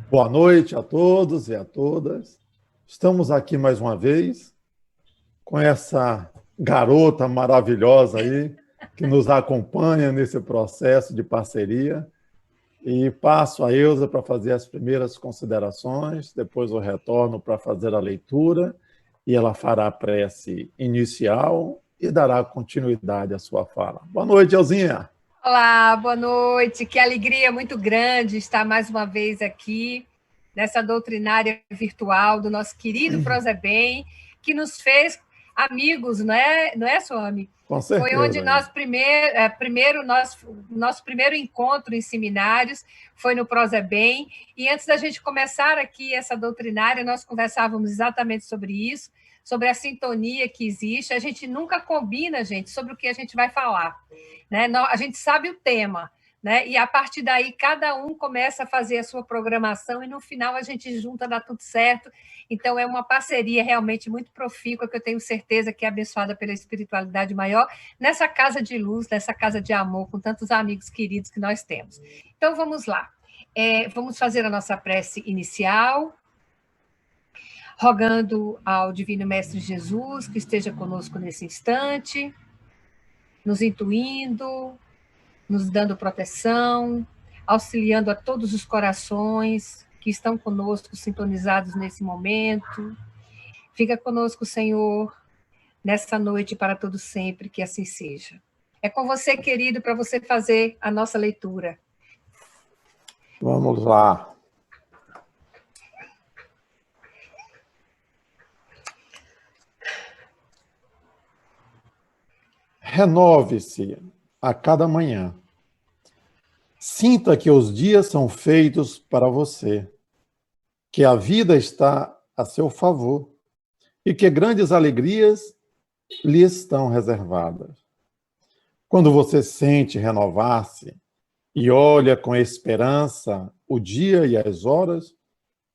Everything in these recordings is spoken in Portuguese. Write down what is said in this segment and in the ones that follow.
Boa noite a todos e a todas. Estamos aqui mais uma vez com essa garota maravilhosa aí que nos acompanha nesse processo de parceria. E passo a Elza para fazer as primeiras considerações, depois eu retorno para fazer a leitura e ela fará a prece inicial e dará continuidade à sua fala. Boa noite, Elzinha. Olá, boa noite. Que alegria muito grande estar mais uma vez aqui nessa doutrinária virtual do nosso querido Prozebem, que nos fez amigos, não é, Swami? Com Foi onde certeza. nós nosso primeiro encontro em seminários foi no Prozebem, e antes da gente começar aqui essa doutrinária, nós conversávamos exatamente sobre isso, sobre a sintonia que existe. A gente nunca combina, gente, sobre o que a gente vai falar, né? A gente sabe o tema, né? E a partir daí cada um começa a fazer a sua programação e no final a gente junta, dá tudo certo. Então é uma parceria realmente muito profícua que eu tenho certeza que é abençoada pela espiritualidade maior nessa casa de luz, nessa casa de amor, com tantos amigos queridos que nós temos. Então vamos lá. Vamos fazer a nossa prece inicial, rogando ao Divino Mestre Jesus que esteja conosco nesse instante, nos intuindo, nos dando proteção, auxiliando a todos os corações que estão conosco, sintonizados nesse momento. Fica conosco, Senhor, nessa noite para todo sempre, que assim seja. É com você, querido, para você fazer a nossa leitura. Vamos lá. Renove-se a cada manhã. Sinta que os dias são feitos para você, que a vida está a seu favor e que grandes alegrias lhe estão reservadas. Quando você sente renovar-se e olha com esperança o dia e as horas,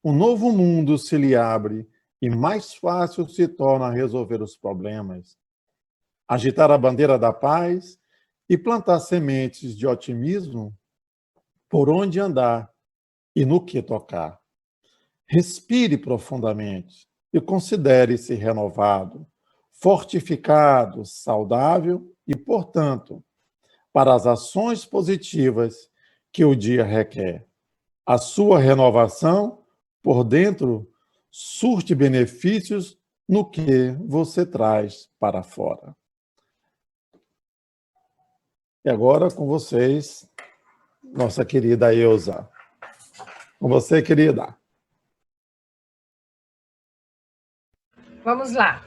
um novo mundo se lhe abre e mais fácil se torna resolver os problemas, agitar a bandeira da paz e plantar sementes de otimismo por onde andar e no que tocar. Respire profundamente e considere-se renovado, fortificado, saudável e, portanto, para as ações positivas que o dia requer. A sua renovação por dentro surte benefícios no que você traz para fora. E agora com vocês, nossa querida Elza. Com você, querida. Vamos lá.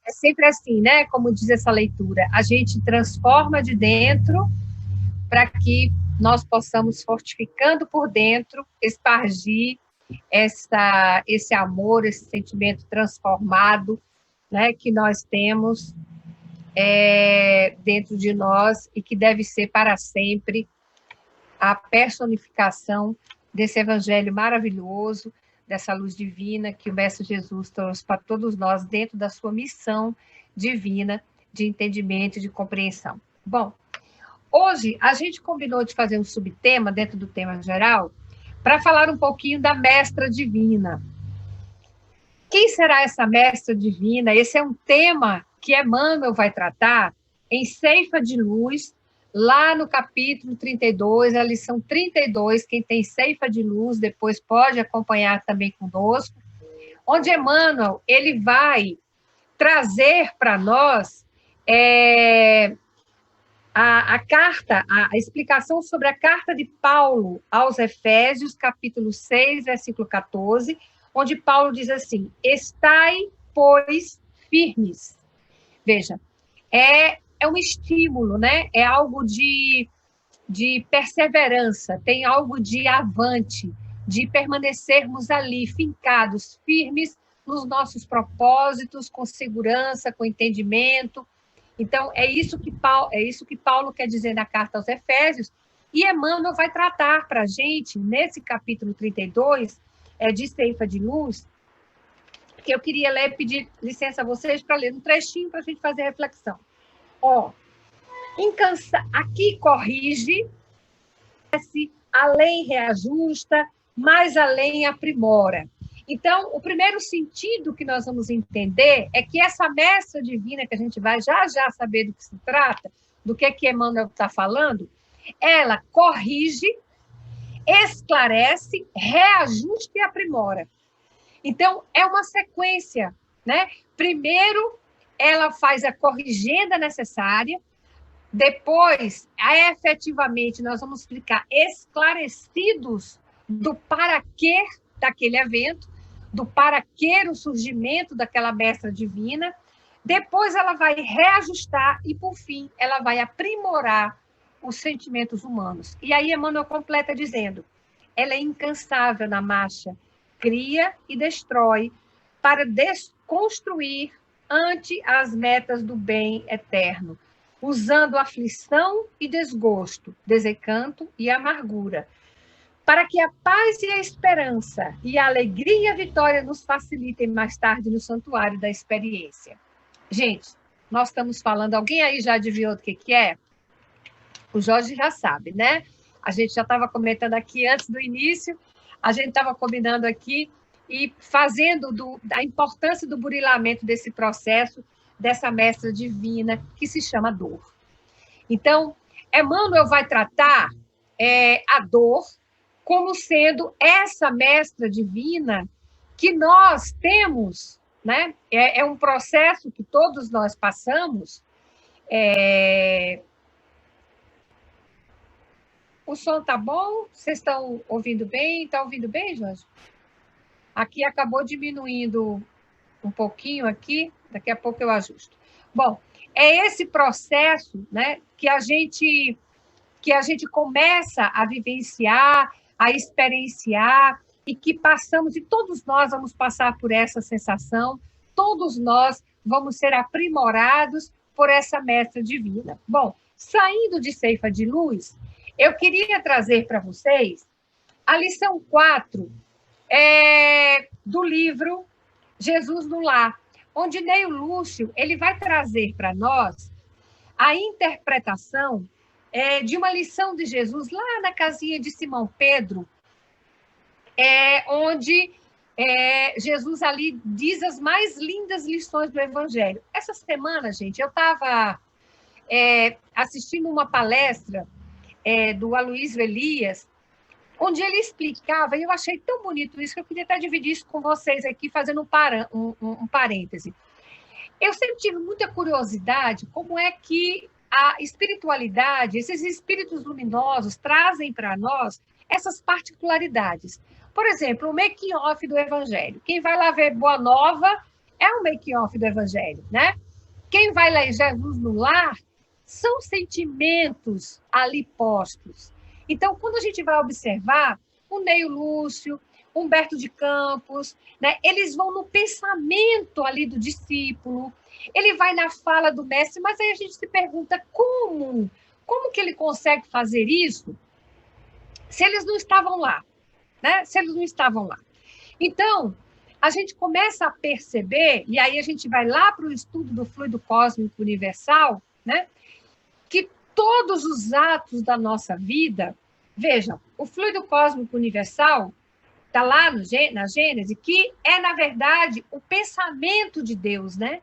É sempre assim, né? Como diz essa leitura, a gente transforma de dentro para que nós possamos, fortificando por dentro, espargir esse amor, esse sentimento transformado, né, que nós temos dentro de nós e que deve ser para sempre a personificação desse evangelho maravilhoso, dessa luz divina que o Mestre Jesus trouxe para todos nós dentro da sua missão divina de entendimento e de compreensão. Bom, hoje a gente combinou de fazer um subtema dentro do tema geral para falar um pouquinho da mestra divina. Quem será essa mestra divina? Esse é um tema que Emmanuel vai tratar em Ceifa de Luz, lá no capítulo 32, a lição 32. Quem tem Ceifa de Luz depois pode acompanhar também conosco, onde Emmanuel ele vai trazer para nós a carta, a explicação sobre a carta de Paulo aos Efésios, capítulo 6, versículo 14, onde Paulo diz assim: estai, pois, firmes. Veja, é um estímulo, né? É algo de perseverança, tem algo de avante, de permanecermos ali, fincados, firmes nos nossos propósitos, com segurança, com entendimento. Então, é isso que Paulo quer dizer na carta aos Efésios, e Emmanuel vai tratar para a gente, nesse capítulo 32, de Ceifa de Luz, que eu queria ler, pedir licença a vocês para ler um trechinho para a gente fazer reflexão. Ó, aqui corrige, a lei reajusta, mais além aprimora. Então, o primeiro sentido que nós vamos entender é que essa mestra divina, que a gente vai já saber do que se trata, do que Emmanuel está falando, ela corrige, esclarece, reajusta e aprimora. Então, é uma sequência, né? Primeiro, ela faz a corrigenda necessária, depois, efetivamente, nós vamos ficar esclarecidos do para quê daquele evento, do para quê o surgimento daquela mestra divina. Depois, ela vai reajustar e, por fim, ela vai aprimorar os sentimentos humanos. E aí, Emmanuel completa dizendo, ela é incansável na marcha, cria e destrói para desconstruir ante as metas do bem eterno, usando aflição e desgosto, desencanto e amargura, para que a paz e a esperança e a alegria e a vitória nos facilitem mais tarde no santuário da experiência. Gente, nós estamos falando, alguém aí já adivinhou do que é? O Jorge já sabe, né? A gente já estava comentando aqui antes do início, a gente estava combinando aqui e fazendo da importância do burilamento desse processo, dessa mestra divina que se chama dor. Então, Emmanuel vai tratar a dor como sendo essa mestra divina que nós temos, né? É um processo que todos nós passamos. O som tá bom? Vocês estão ouvindo bem? Está ouvindo bem, Jorge? Aqui acabou diminuindo um pouquinho aqui, daqui a pouco eu ajusto. Bom, é esse processo, né, que a gente começa a vivenciar, a experienciar, e que passamos, e todos nós vamos passar por essa sensação, todos nós vamos ser aprimorados por essa mestra divina. Bom, saindo de Ceifa de Luz, eu queria trazer para vocês a lição 4 do livro Jesus no Lar, onde Neio Lúcio ele vai trazer para nós a interpretação de uma lição de Jesus lá na casinha de Simão Pedro, onde Jesus ali diz as mais lindas lições do Evangelho. Essa semana, gente, eu estava assistindo uma palestra do Aloysio Elias, onde ele explicava, e eu achei tão bonito isso, que eu queria até dividir isso com vocês aqui, fazendo um parêntese. Eu sempre tive muita curiosidade como é que a espiritualidade, esses espíritos luminosos, trazem para nós essas particularidades. Por exemplo, o making-off do Evangelho. Quem vai lá ver Boa Nova é um making-off do Evangelho, né? Quem vai lá em Jesus no Lar são sentimentos ali postos. Então, quando a gente vai observar o Neio Lúcio, Humberto de Campos, né, eles vão no pensamento ali do discípulo, ele vai na fala do mestre, mas aí a gente se pergunta como que ele consegue fazer isso se eles não estavam lá, né? Se eles não estavam lá. Então, a gente começa a perceber, e aí a gente vai lá para o estudo do fluido cósmico universal, né, que todos os atos da nossa vida, vejam, o fluido cósmico universal está lá na Gênese, que é, na verdade, o pensamento de Deus, né?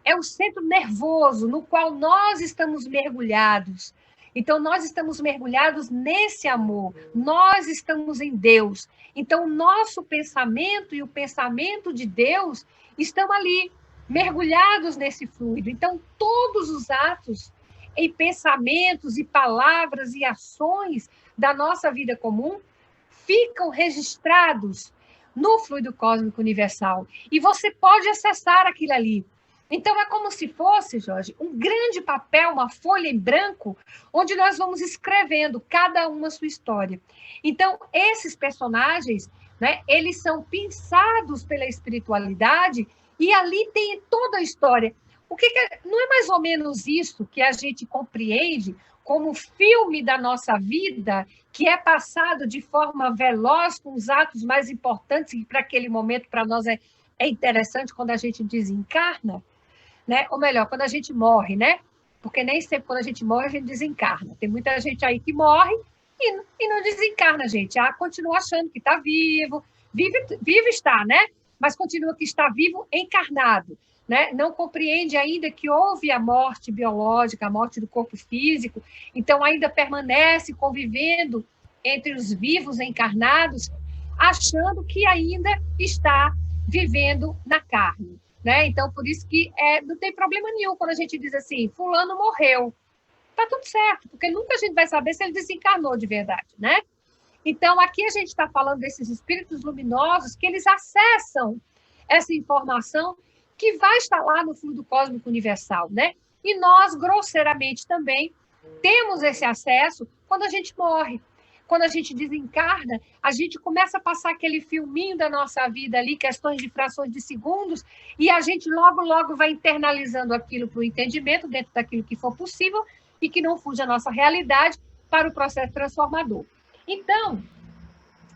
É o centro nervoso no qual nós estamos mergulhados. Então, nós estamos mergulhados nesse amor, nós estamos em Deus. Então, o nosso pensamento e o pensamento de Deus estão ali, mergulhados nesse fluido. Então, todos os atos e pensamentos e palavras e ações da nossa vida comum ficam registrados no fluido cósmico universal. E você pode acessar aquilo ali. Então, é como se fosse, Jorge, um grande papel, uma folha em branco, onde nós vamos escrevendo cada uma a sua história. Então, esses personagens, né, eles são pensados pela espiritualidade e ali tem toda a história. Não é mais ou menos isso que a gente compreende como filme da nossa vida, que é passado de forma veloz com os atos mais importantes, que para aquele momento, para nós, é interessante quando a gente desencarna, né? Ou melhor, quando a gente morre, né? Porque nem sempre quando a gente morre, a gente desencarna. Tem muita gente aí que morre e não desencarna, gente. Continua achando que está vivo, vivo está, né? Mas continua que está vivo encarnado, né? Não compreende ainda que houve a morte biológica, a morte do corpo físico, então ainda permanece convivendo entre os vivos encarnados, achando que ainda está vivendo na carne, né? Então, por isso que não tem problema nenhum quando a gente diz assim, fulano morreu. Tá tudo certo, porque nunca a gente vai saber se ele desencarnou de verdade, né? Então, aqui a gente está falando desses espíritos luminosos que eles acessam essa informação que vai estar lá no fluido cósmico universal, né? E nós, grosseiramente, também temos esse acesso quando a gente morre. Quando a gente desencarna, a gente começa a passar aquele filminho da nossa vida ali, questões de frações de segundos, e a gente logo, logo vai internalizando aquilo para o entendimento, dentro daquilo que for possível, e que não fuja a nossa realidade para o processo transformador. Então,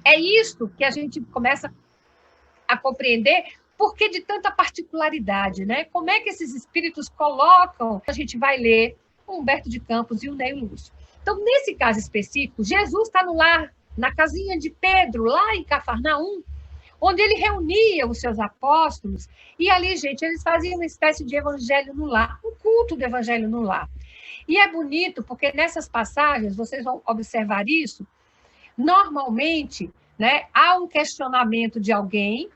é isso que a gente começa a compreender por que de tanta particularidade, né? Como é que esses espíritos colocam, a gente vai ler o Humberto de Campos e o Ney Lúcio. Então, nesse caso específico, Jesus está no lar, na casinha de Pedro, lá em Cafarnaum, onde ele reunia os seus apóstolos, e ali, gente, eles faziam uma espécie de evangelho no lar, um culto do evangelho no lar. E é bonito, porque nessas passagens, vocês vão observar isso, normalmente, né, há um questionamento de alguém,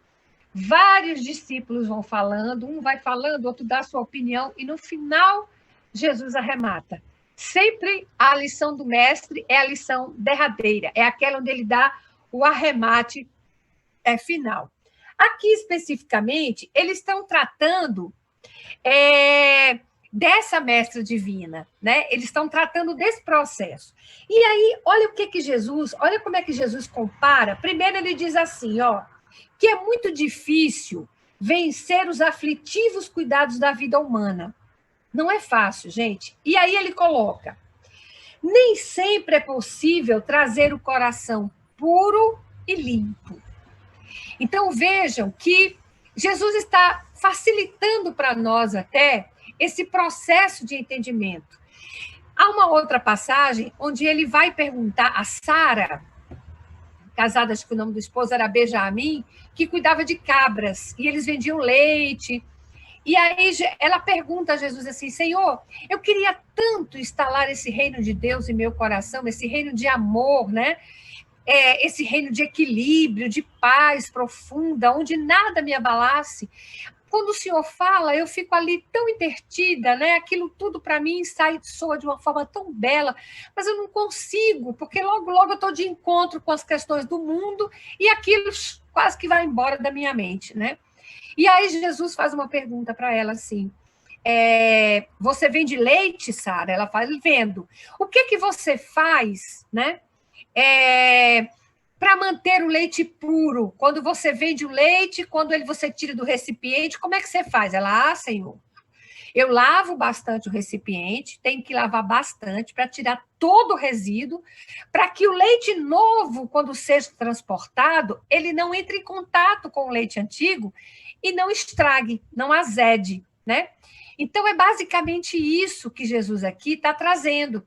vários discípulos vão falando, um vai falando, outro dá a sua opinião, e no final, Jesus arremata. Sempre a lição do mestre é a lição derradeira, é aquela onde ele dá o arremate final. Aqui, especificamente, eles estão tratando dessa mestra divina, né? Eles estão tratando desse processo. E aí, olha o que Jesus, olha como é que Jesus compara. Primeiro ele diz assim, ó, que é muito difícil vencer os aflitivos cuidados da vida humana. Não é fácil, gente. E aí ele coloca, nem sempre é possível trazer o coração puro e limpo. Então, vejam que Jesus está facilitando para nós até esse processo de entendimento. Há uma outra passagem onde ele vai perguntar a Sara, casada, acho que o nome do esposo era Benjamim, que cuidava de cabras, e eles vendiam leite. E aí ela pergunta a Jesus assim, Senhor, eu queria tanto instalar esse reino de Deus em meu coração, esse reino de amor, né? Esse reino de equilíbrio, de paz profunda, onde nada me abalasse. Quando o Senhor fala, eu fico ali tão intertida, né? Aquilo tudo para mim soa de uma forma tão bela, mas eu não consigo, porque logo, logo eu estou de encontro com as questões do mundo e aquilo quase que vai embora da minha mente, né? E aí Jesus faz uma pergunta para ela assim, você vende leite, Sara? Ela fala, vendo. O que você faz, né? Para manter o leite puro, quando você vende o leite, quando você tira do recipiente, como é que você faz? Ela, Senhor, eu lavo bastante o recipiente, tenho que lavar bastante para tirar todo o resíduo, para que o leite novo, quando seja transportado, ele não entre em contato com o leite antigo e não estrague, não azede, né? Então, é basicamente isso que Jesus aqui está trazendo,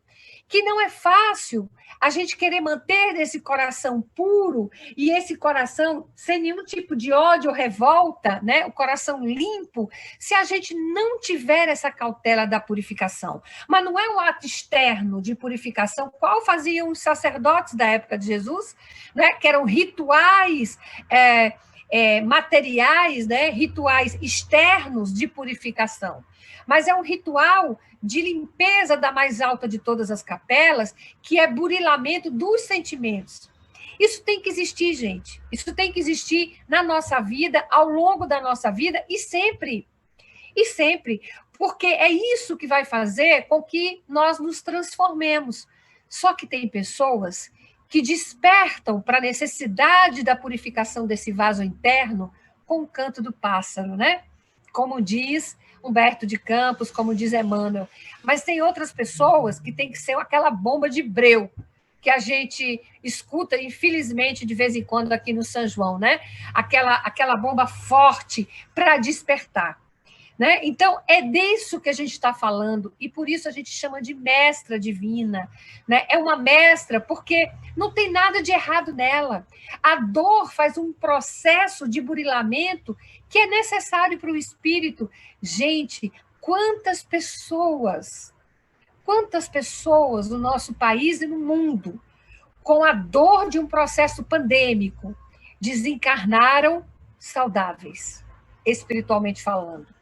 que não é fácil a gente querer manter esse coração puro e esse coração sem nenhum tipo de ódio ou revolta, né? O coração limpo, se a gente não tiver essa cautela da purificação. Mas não é um ato externo de purificação, qual faziam os sacerdotes da época de Jesus, né? Que eram rituais materiais, né? Rituais externos de purificação. Mas é um ritual de limpeza da mais alta de todas as capelas, que é burilamento dos sentimentos. Isso tem que existir, gente. Isso tem que existir na nossa vida, ao longo da nossa vida, e sempre. E sempre. Porque é isso que vai fazer com que nós nos transformemos. Só que tem pessoas que despertam para a necessidade da purificação desse vaso interno com o canto do pássaro, né? Como diz Humberto de Campos, como diz Emmanuel. Mas tem outras pessoas que tem que ser aquela bomba de breu, que a gente escuta, infelizmente, de vez em quando aqui no São João, né? Aquela bomba forte para despertar. Né? Então, é disso que a gente está falando, e por isso a gente chama de mestra divina. Né? É uma mestra porque não tem nada de errado nela. A dor faz um processo de burilamento que é necessário para o espírito. Gente, quantas pessoas no nosso país e no mundo, com a dor de um processo pandêmico, desencarnaram saudáveis, espiritualmente falando.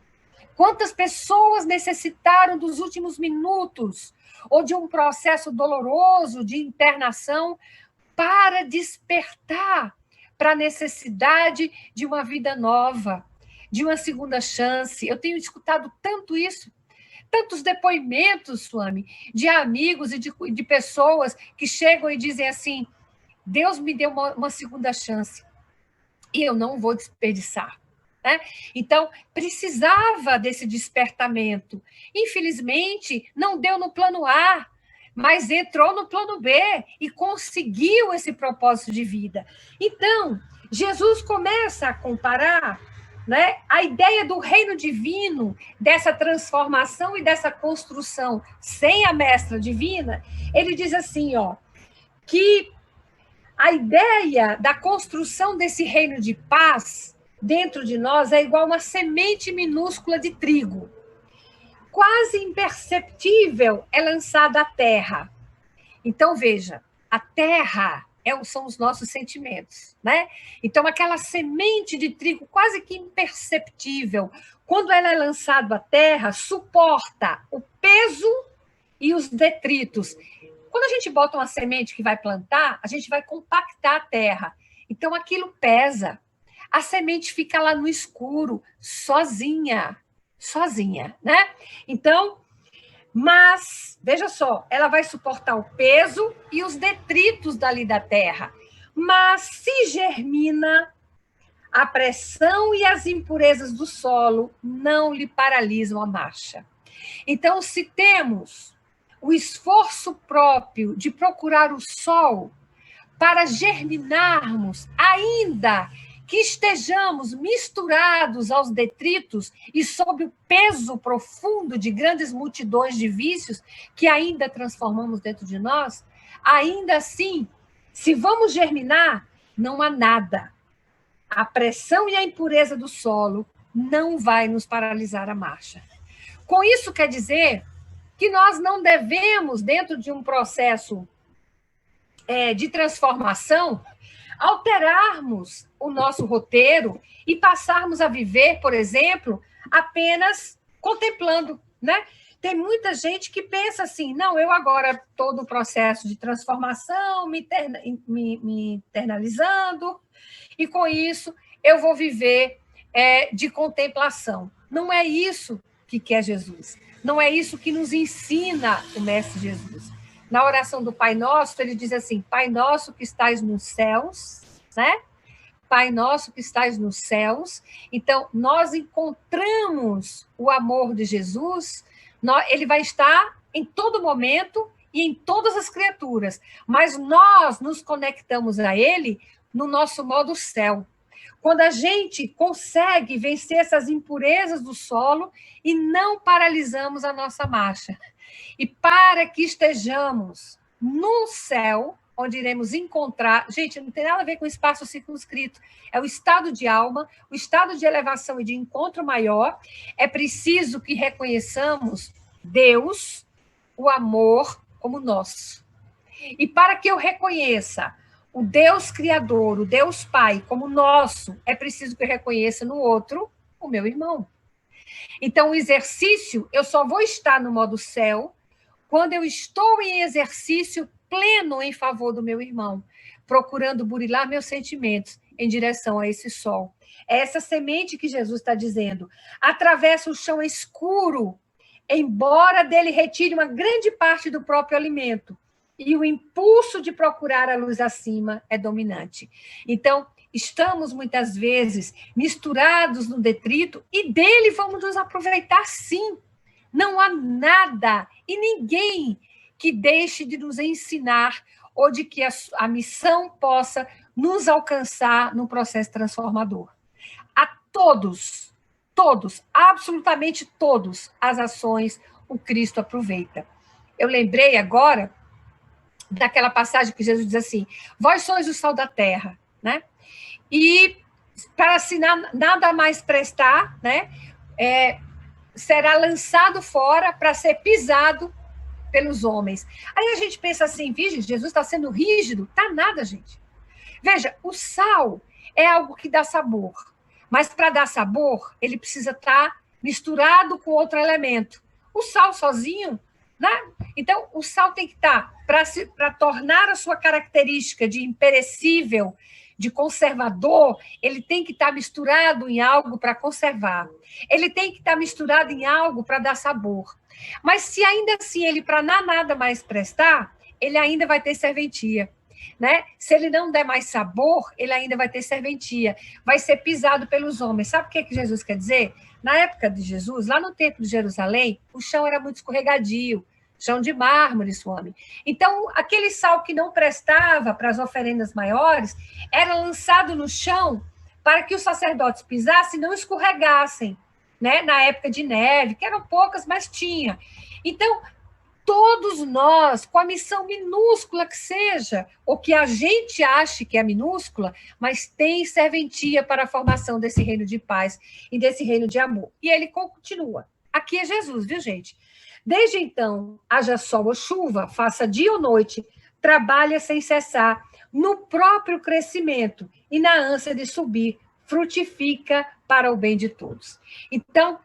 Quantas pessoas necessitaram dos últimos minutos ou de um processo doloroso de internação para despertar para a necessidade de uma vida nova, de uma segunda chance. Eu tenho escutado tanto isso, tantos depoimentos, Suami, de amigos e de pessoas que chegam e dizem assim: Deus me deu uma segunda chance e eu não vou desperdiçar. Né? Então, precisava desse despertamento. Infelizmente, não deu no plano A, mas entrou no plano B e conseguiu esse propósito de vida. Então, Jesus começa a comparar, né, a ideia do reino divino, dessa transformação e dessa construção sem a mestra divina. Ele diz assim, que a ideia da construção desse reino de paz dentro de nós é igual uma semente minúscula de trigo. Quase imperceptível é lançada à terra. Então, veja, a terra são os nossos sentimentos, né? Então, aquela semente de trigo quase que imperceptível, quando ela é lançada à terra, suporta o peso e os detritos. Quando a gente bota uma semente que vai plantar, a gente vai compactar a terra. Então, aquilo pesa. A semente fica lá no escuro, sozinha, né? Então, mas, veja só, ela vai suportar o peso e os detritos dali da terra. Mas se germina, a pressão e as impurezas do solo não lhe paralisam a marcha. Então, se temos o esforço próprio de procurar o sol para germinarmos, ainda que estejamos misturados aos detritos e sob o peso profundo de grandes multidões de vícios que ainda transformamos dentro de nós, ainda assim, se vamos germinar, não há nada. A pressão e a impureza do solo não vai nos paralisar a marcha. Com isso, quer dizer que nós não devemos, dentro de um processo de transformação, alterarmos o nosso roteiro e passarmos a viver, por exemplo, apenas contemplando, né? Tem muita gente que pensa assim, não, eu agora estou no processo de transformação, me internalizando, e com isso eu vou viver de contemplação. Não é isso que quer Jesus. Não é isso que nos ensina o Mestre Jesus. Na oração do Pai Nosso, ele diz assim, Pai Nosso que estais nos céus, né? Pai Nosso que estais nos céus. Então, nós encontramos o amor de Jesus, ele vai estar em todo momento e em todas as criaturas, mas nós nos conectamos a ele no nosso modo céu. Quando a gente consegue vencer essas impurezas do solo e não paralisamos a nossa marcha. E para que estejamos no céu, onde iremos encontrar... Gente, não tem nada a ver com espaço circunscrito. É o estado de alma, o estado de elevação e de encontro maior. É preciso que reconheçamos Deus, o amor, como nosso. E para que eu reconheça o Deus Criador, o Deus Pai, como nosso, é preciso que eu reconheça no outro o meu irmão. Então, o exercício, eu só vou estar no modo céu quando eu estou em exercício pleno em favor do meu irmão, procurando burilar meus sentimentos em direção a esse sol. É essa semente que Jesus está dizendo. Atravessa o chão escuro, embora dele retire uma grande parte do próprio alimento. E o impulso de procurar a luz acima é dominante. Então, estamos, muitas vezes, misturados no detrito e dele vamos nos aproveitar, sim. Não há nada e ninguém que deixe de nos ensinar ou de que a missão possa nos alcançar no processo transformador. A todos Todos, absolutamente todos, as ações o Cristo aproveita. Eu lembrei agora daquela passagem que Jesus diz assim, vós sois o sal da terra, né? E para se nada mais prestar, né? Será lançado fora para ser pisado pelos homens. Aí a gente pensa assim, vixe, Jesus está sendo rígido? Tá nada, gente. Veja, o sal é algo que dá sabor, mas para dar sabor, ele precisa estar misturado com outro elemento. O sal sozinho, né? Então, o sal tem que estar, para tornar a sua característica de imperecível, de conservador, ele tem que estar misturado em algo para conservar. Ele tem que estar misturado em algo para dar sabor. Mas se ainda assim ele para nada mais prestar, ele ainda vai ter serventia. Né? Se ele não der mais sabor, ele ainda vai ter serventia, vai ser pisado pelos homens. Sabe o que Jesus quer dizer? Na época de Jesus, lá no templo de Jerusalém, o chão era muito escorregadio, chão de mármore, Swami. Então, aquele sal que não prestava para as oferendas maiores, era lançado no chão para que os sacerdotes pisassem e não escorregassem, né? Na época de neve, que eram poucas, mas tinha. Então, todos nós, com a missão minúscula que seja, ou que a gente ache que é minúscula, mas tem serventia para a formação desse reino de paz e desse reino de amor. E ele continua. Aqui é Jesus, viu, gente? Desde então, haja sol ou chuva, faça dia ou noite, trabalha sem cessar, no próprio crescimento e na ânsia de subir, frutifica para o bem de todos. Então,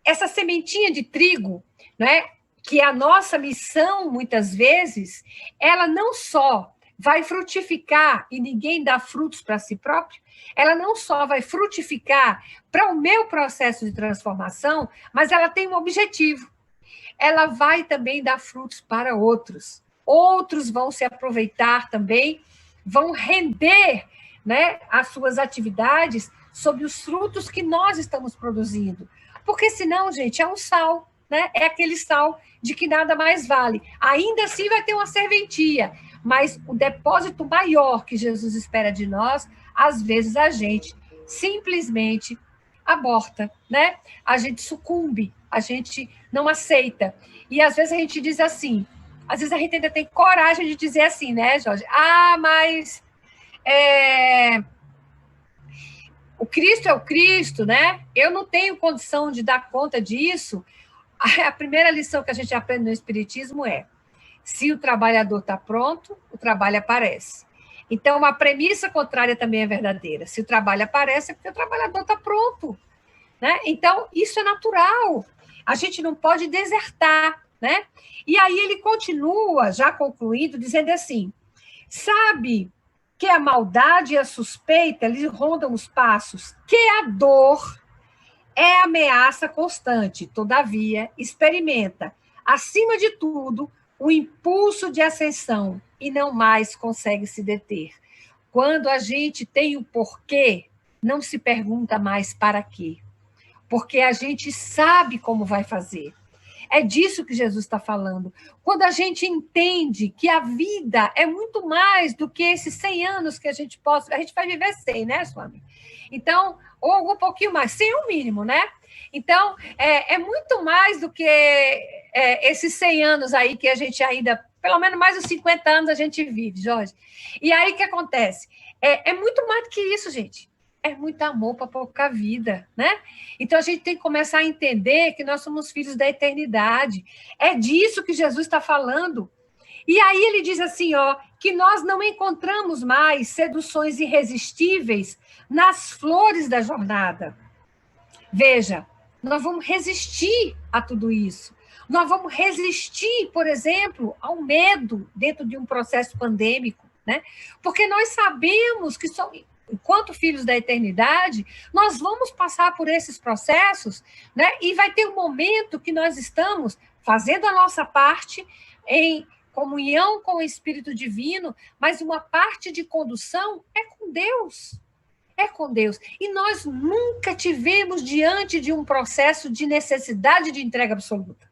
essa sementinha de trigo, né, que é a nossa missão, muitas vezes, ela não só vai frutificar e ninguém dá frutos para si próprio, ela não só vai frutificar para o meu processo de transformação, mas ela tem um objetivo. Ela vai também dar frutos para outros. Outros vão se aproveitar também, vão render, né, as suas atividades sobre os frutos que nós estamos produzindo. Porque senão, gente, é um sal, né? É aquele sal de que nada mais vale. Ainda assim vai ter uma serventia, mas o depósito maior que Jesus espera de nós, às vezes a gente simplesmente aborta, né? A gente sucumbe, a gente não aceita. E às vezes a gente diz assim, às vezes a gente ainda tem coragem de dizer assim, né, Jorge? Mas o Cristo é o Cristo, né? Eu não tenho condição de dar conta disso. A primeira lição que a gente aprende no Espiritismo é: se o trabalhador está pronto, o trabalho aparece. Então, uma premissa contrária também é verdadeira. Se o trabalho aparece, é porque o trabalhador está pronto. Né? Então, isso é natural. A gente não pode desertar. Né? E aí ele continua, já concluindo, dizendo assim: sabe que a maldade e a suspeita lhe rondam os passos, que a dor é ameaça constante, todavia, experimenta, acima de tudo, o impulso de ascensão e não mais consegue se deter. Quando a gente tem o porquê, não se pergunta mais para quê, porque a gente sabe como vai fazer. É disso que Jesus está falando. Quando a gente entende que a vida é muito mais do que esses 100 anos que a gente possa... A gente vai viver 100, né, Swami? Então, ou um pouquinho mais, 100 é o mínimo, né? Então, é muito mais do que esses 100 anos aí que a gente ainda... Pelo menos mais os 50 anos a gente vive, Jorge. E aí, o que acontece? É muito mais do que isso, gente. É muito amor para pouca vida, né? Então, a gente tem que começar a entender que nós somos filhos da eternidade. É disso que Jesus está falando. E aí ele diz assim, ó, que nós não encontramos mais seduções irresistíveis nas flores da jornada. Veja, nós vamos resistir a tudo isso. Nós vamos resistir, por exemplo, ao medo dentro de um processo pandêmico, né? Porque nós sabemos que enquanto filhos da eternidade, nós vamos passar por esses processos, né? E vai ter um momento que nós estamos fazendo a nossa parte em comunhão com o Espírito Divino, mas uma parte de condução é com Deus. É com Deus. E nós nunca tivemos diante de um processo de necessidade de entrega absoluta.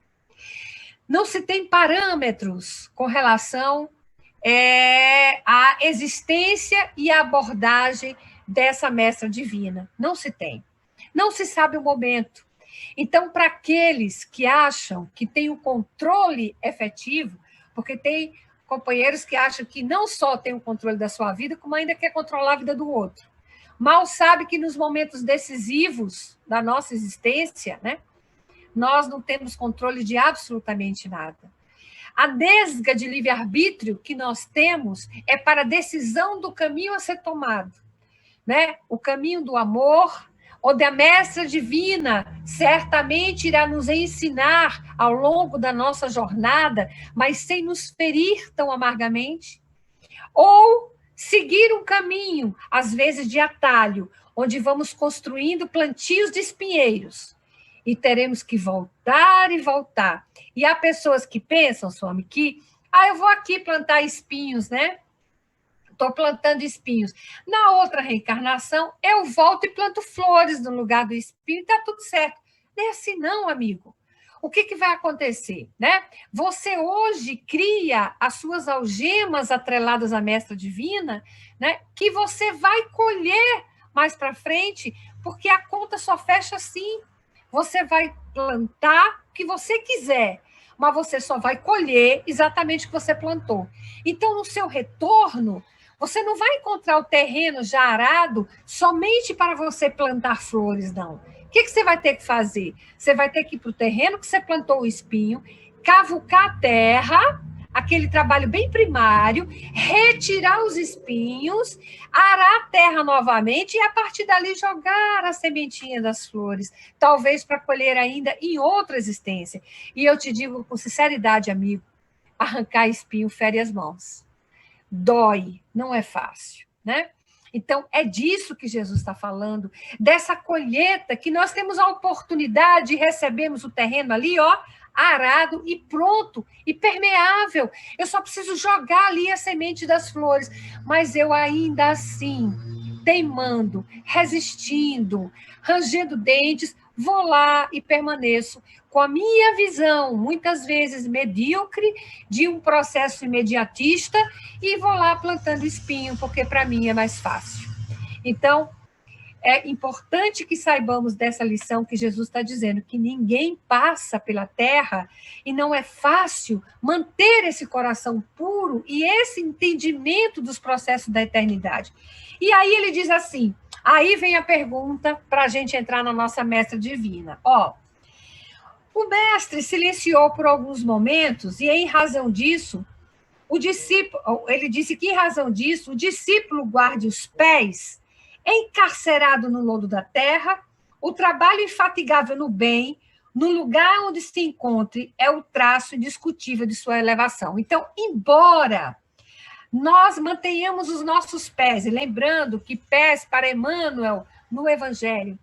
Não se tem parâmetros com relação a existência e a abordagem dessa mestra divina. Não se tem. Não se sabe o momento. Então, para aqueles que acham que tem o controle efetivo, porque tem companheiros que acham que não só tem o controle da sua vida, como ainda quer controlar a vida do outro. Mal sabe que nos momentos decisivos da nossa existência, né, nós não temos controle de absolutamente nada. A nesga de livre-arbítrio que nós temos é para a decisão do caminho a ser tomado, né? O caminho do amor, onde a mestra divina certamente irá nos ensinar ao longo da nossa jornada, mas sem nos ferir tão amargamente, ou seguir um caminho, às vezes de atalho, onde vamos construindo plantios de espinheiros, e teremos que voltar e voltar. E há pessoas que pensam, Swami, que eu vou aqui plantar espinhos, né? Estou plantando espinhos. Na outra reencarnação, eu volto e planto flores no lugar do espinho, está tudo certo. Não é assim não, amigo. O que vai acontecer, né? Você hoje cria as suas algemas atreladas à mestra divina, né? Que você vai colher mais para frente, porque a conta só fecha assim. Você vai plantar o que você quiser, mas você só vai colher exatamente o que você plantou. Então, no seu retorno, você não vai encontrar o terreno já arado somente para você plantar flores, não. O que você vai ter que fazer? Você vai ter que ir para o terreno que você plantou o espinho, cavucar a terra, aquele trabalho bem primário, retirar os espinhos, arar a terra novamente e, a partir dali, jogar a sementinha das flores, talvez para colher ainda em outra existência. E eu te digo com sinceridade, amigo, arrancar espinho fere as mãos. Dói, não é fácil, né? Então, é disso que Jesus está falando, dessa colheita que nós temos a oportunidade e recebemos o terreno ali, ó, arado e pronto, e permeável. Eu só preciso jogar ali a semente das flores, mas eu ainda assim, teimando, resistindo, rangendo dentes, vou lá e permaneço com a minha visão, muitas vezes medíocre, de um processo imediatista, e vou lá plantando espinho, porque para mim é mais fácil. Então, é importante que saibamos dessa lição que Jesus está dizendo, que ninguém passa pela terra e não é fácil manter esse coração puro e esse entendimento dos processos da eternidade. E aí ele diz assim, aí vem a pergunta para a gente entrar na nossa mestra divina. Ó, o mestre silenciou por alguns momentos e, em razão disso, ele disse que, em razão disso, o discípulo guarde os pés encarcerado no lodo da terra, o trabalho infatigável no bem, no lugar onde se encontre, é o traço indiscutível de sua elevação. Então, embora nós mantenhamos os nossos pés, e lembrando que pés para Emmanuel, no Evangelho,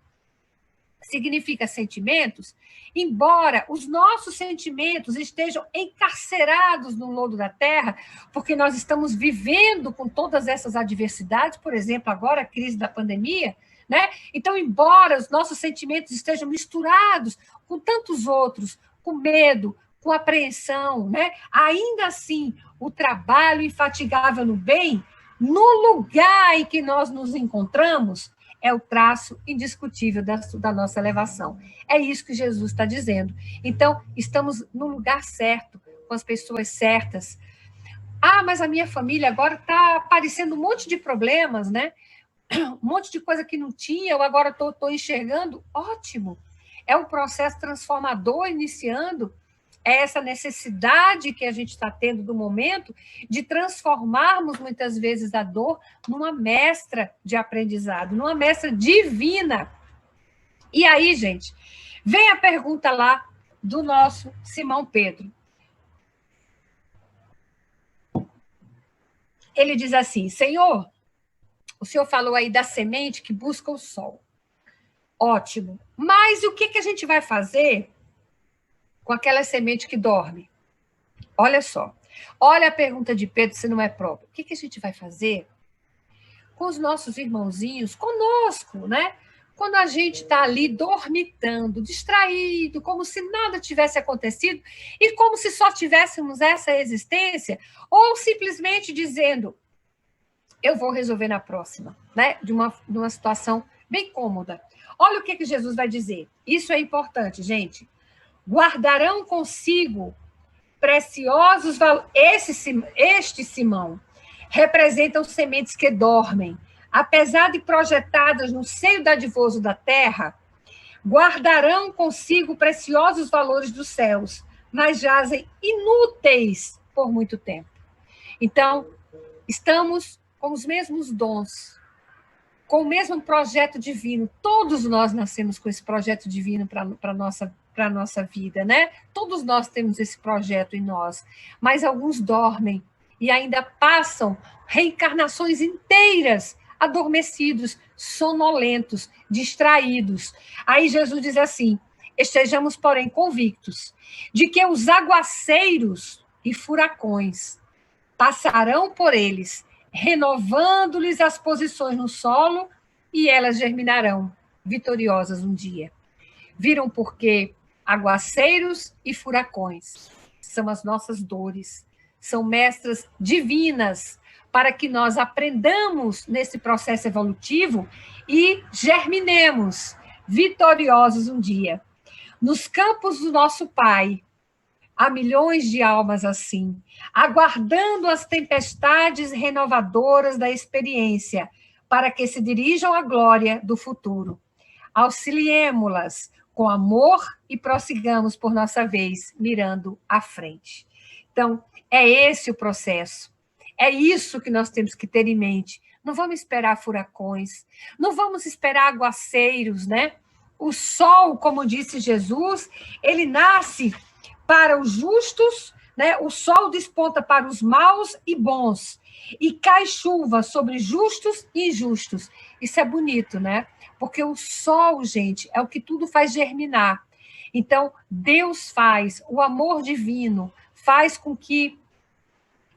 significa sentimentos, embora os nossos sentimentos estejam encarcerados no lodo da terra, porque nós estamos vivendo com todas essas adversidades, por exemplo, agora a crise da pandemia, né? Então, embora os nossos sentimentos estejam misturados com tantos outros, com medo, com apreensão, né? Ainda assim, o trabalho infatigável no bem, no lugar em que nós nos encontramos, é o traço indiscutível da nossa elevação. É isso que Jesus está dizendo. Então, estamos no lugar certo, com as pessoas certas. Mas a minha família agora está aparecendo um monte de problemas, né? Um monte de coisa que não tinha, eu agora estou enxergando. Ótimo! É um processo transformador iniciando. É essa necessidade que a gente está tendo do momento de transformarmos, muitas vezes, a dor numa mestra de aprendizado, numa mestra divina. E aí, gente, vem a pergunta lá do nosso Simão Pedro. Ele diz assim, Senhor, o senhor falou aí da semente que busca o sol. Ótimo. Mas o que a gente vai fazer com aquela semente que dorme? Olha só. Olha a pergunta de Pedro, se não é próprio. O que a gente vai fazer com os nossos irmãozinhos, conosco, né? Quando a gente está ali dormitando, distraído, como se nada tivesse acontecido e como se só tivéssemos essa existência, ou simplesmente dizendo, eu vou resolver na próxima, né? De uma situação bem cômoda. Olha o que Jesus vai dizer. Isso é importante, gente. Guardarão consigo preciosos valores. Este Simão representam sementes que dormem. Apesar de projetadas no seio dadivoso da terra, guardarão consigo preciosos valores dos céus, mas jazem inúteis por muito tempo. Então, estamos com os mesmos dons, com o mesmo projeto divino. Todos nós nascemos com esse projeto divino para a nossa vida, né? Todos nós temos esse projeto em nós, mas alguns dormem e ainda passam reencarnações inteiras adormecidos, sonolentos, distraídos. Aí Jesus diz assim: estejamos, porém, convictos de que os aguaceiros e furacões passarão por eles, renovando-lhes as posições no solo, e elas germinarão, vitoriosas um dia. Viram porque aguaceiros e furacões são as nossas dores, são mestras divinas, para que nós aprendamos nesse processo evolutivo e germinemos, vitoriosos um dia. Nos campos do nosso Pai, há milhões de almas assim, aguardando as tempestades renovadoras da experiência, para que se dirijam à glória do futuro. Auxiliemo-las com amor e prossigamos por nossa vez, mirando à frente. Então, é esse o processo. É isso que nós temos que ter em mente. Não vamos esperar furacões, não vamos esperar aguaceiros, né? O sol, como disse Jesus, ele nasce para os justos, né? O sol desponta para os maus e bons, e cai chuva sobre justos e injustos. Isso é bonito, né? Porque o sol, gente, é o que tudo faz germinar. Então, Deus faz, o amor divino faz com que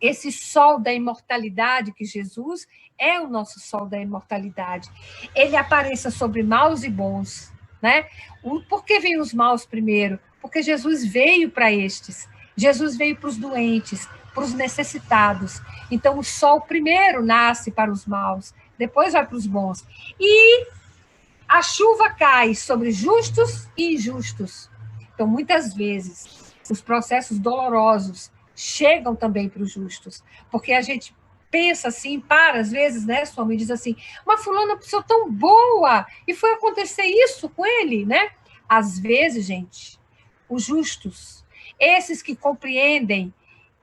esse sol da imortalidade, que Jesus é o nosso sol da imortalidade, ele apareça sobre maus e bons, né? Por que vêm os maus primeiro? Porque Jesus veio para estes. Jesus veio para os doentes, para os necessitados. Então, o sol primeiro nasce para os maus, depois vai para os bons. E a chuva cai sobre justos e injustos. Então, muitas vezes, os processos dolorosos chegam também para os justos, porque a gente pensa assim, às vezes, né, sua mãe diz assim, uma fulana é uma pessoa tão boa, e foi acontecer isso com ele, né? Às vezes, gente, os justos, esses que compreendem,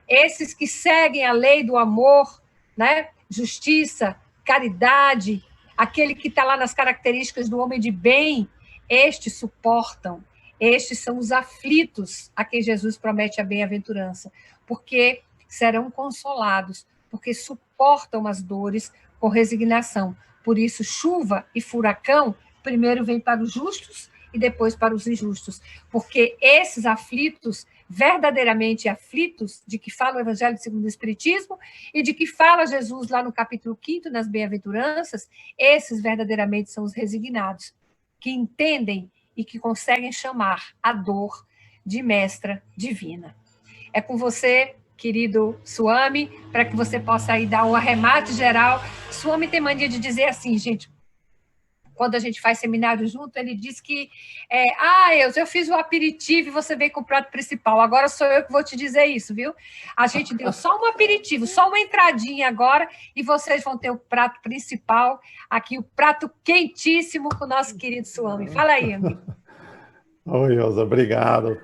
esses que seguem a lei do amor, né? Justiça, caridade, aquele que está lá nas características do homem de bem, estes suportam. Estes são os aflitos a quem Jesus promete a bem-aventurança, porque serão consolados, porque suportam as dores com resignação. Por isso, chuva e furacão primeiro vem para os justos e depois para os injustos, porque esses aflitos, verdadeiramente aflitos, de que fala o Evangelho segundo o Espiritismo e de que fala Jesus lá no capítulo 5º, nas bem-aventuranças, esses verdadeiramente são os resignados, que entendem e que conseguem chamar a dor de mestra divina. É com você, querido Swami, para que você possa aí dar um arremate geral. Swami tem mania de dizer assim, gente, quando a gente faz seminário junto, ele diz que eu fiz o aperitivo e você veio com o prato principal. Agora sou eu que vou te dizer isso, viu? A gente deu só um aperitivo, só uma entradinha agora, e vocês vão ter o prato principal, aqui o prato quentíssimo com o nosso querido Swami. Fala aí, amigo. Oi, Elza, obrigado